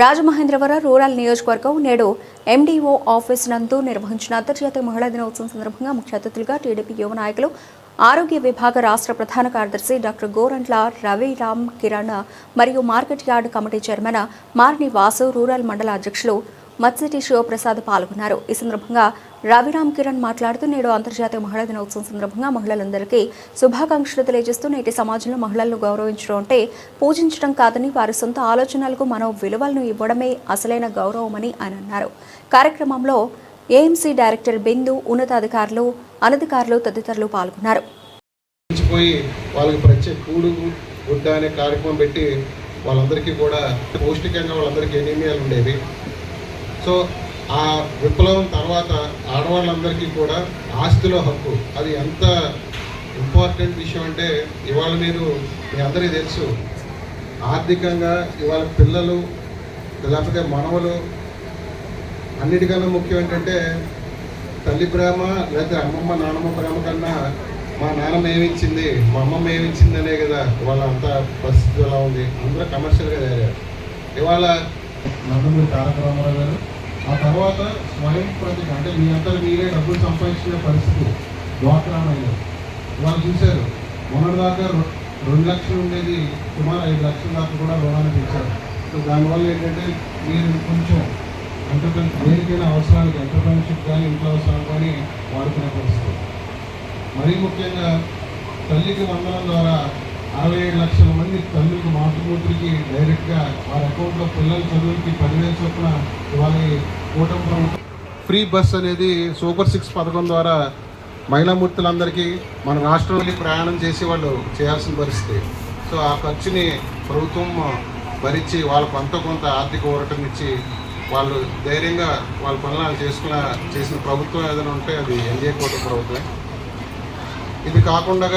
Rajamahendravaram rural నియోజకవర్గం నేడు MDO office నందు నిర్వహించిన అంతర్జాతీయ మహిళా దినోత్సవం సందర్భంగా ముఖ్య అతిథులుగా టీడీపీ యువ నాయకులు ఆరోగ్య విభాగ రాష్ట్ర ప్రధాన కార్యదర్శి డాక్టర్ గోరంట్ల రవిరామ్ కిరణ్ మరియు market yard committee chairman Marni Vasu rural మండల అధ్యక్షులు మత్సిటి శివప్రసాద్ పాల్గొన్నారు. ఈ సందర్భంగా రవిరామ్ కిరణ్ మాట్లాడుతూ నేడు అంతర్జాతీయ మహిళా దినోత్సవం సందర్భంగా మహిళలందరికీ శుభాకాంక్షలు తెలియజేస్తూ నేటి సమాజంలో మహిళలను గౌరవించడం అంటే పూజించడం కాదని వారి సొంత ఆలోచనలకు మనం విలువలను ఇవ్వడమే అసలైన గౌరవమని ఆయన అన్నారు. కార్యక్రమంలో ఏఎంసీ డైరెక్టర్ బిందు, ఉన్నతాధికారులు, అనధికారులు తదితరులు పాల్గొన్నారు. వాళ్ళకి ప్రత్యేక కూడు గుడ్డ అనే కార్యక్రమం పెట్టి వాళ్ళందరికీ కూడా పౌష్టికంగా వాళ్ళందరికీ ఎనీమియాలు ఉండేవి. సో ఆ విప్లవం తర్వాత ఆడవాళ్ళందరికీ కూడా ఆస్తిలో హక్కు, అది ఎంత ఇంపార్టెంట్ విషయం అంటే ఇవాళ మీ అందరికీ తెలుసు, ఆర్థికంగా ఇవాళ పిల్లలు లేకపోతే మనవలు అన్నిటికన్నా ముఖ్యం ఏంటంటే తల్లి ప్రేమ లేకపోతే అమ్మమ్మ నాన్నమ్మ ప్రేమ కన్నా మా నాన్నమ్మ ఏమిచ్చింది, మా అమ్మమ్మ ఏమిచ్చింది అనే కదా ఇవాళ అంత పరిస్థితి ఎలా ఉంది. అందరూ కమర్షియల్గా తయారు. ఇవాళ నందమూరి తారక రామారావు గారు ఆ తర్వాత స్వయం ప్రతిభ అంటే మీ అందరూ మీరే డబ్బులు సంపాదించుకునే పరిస్థితి డ్వాక్రా అయ్యారు. వాళ్ళు చూశారు మొన్నటిదాకా 2 లక్షలు ఉండేది సుమారు 5 లక్షల దాకా కూడా రుణాన్ని పెంచారు. సో దానివల్ల ఏంటంటే మీరు కొంచెం దేనికైనా అవసరానికి ఎంటర్ప్రెన్యూర్షిప్ కానీ ఇంట్లో అవసరాలు కానీ వాడుకునే పరిస్థితి. మరీ ముఖ్యంగా తల్లికి వందనం ద్వారా 67 లక్షల మంది తల్లులకు మాతృమూర్తికి డైరెక్ట్గా వారి అకౌంట్లో పిల్లల చదువులకి 10,000 చొప్పున ఇవాళ కూటమి ప్రభుత్వం ఫ్రీ బస్ అనేది సూపర్ 6 పథకం ద్వారా మహిళామూర్తులందరికీ మన రాష్ట్రంలో ప్రయాణం చేసి వాళ్ళు చేయాల్సిన పరిస్థితి. సో ఆ ఖర్చుని ప్రభుత్వం భరించి వాళ్ళకు కొంత ఆర్థిక ఊరటనిచ్చి వాళ్ళు ధైర్యంగా వాళ్ళ పనులు చేసిన ప్రభుత్వం ఏదైనా ఉంటే అది ఎన్డీఏ కూటమి ప్రభుత్వమే. ఇది కాకుండా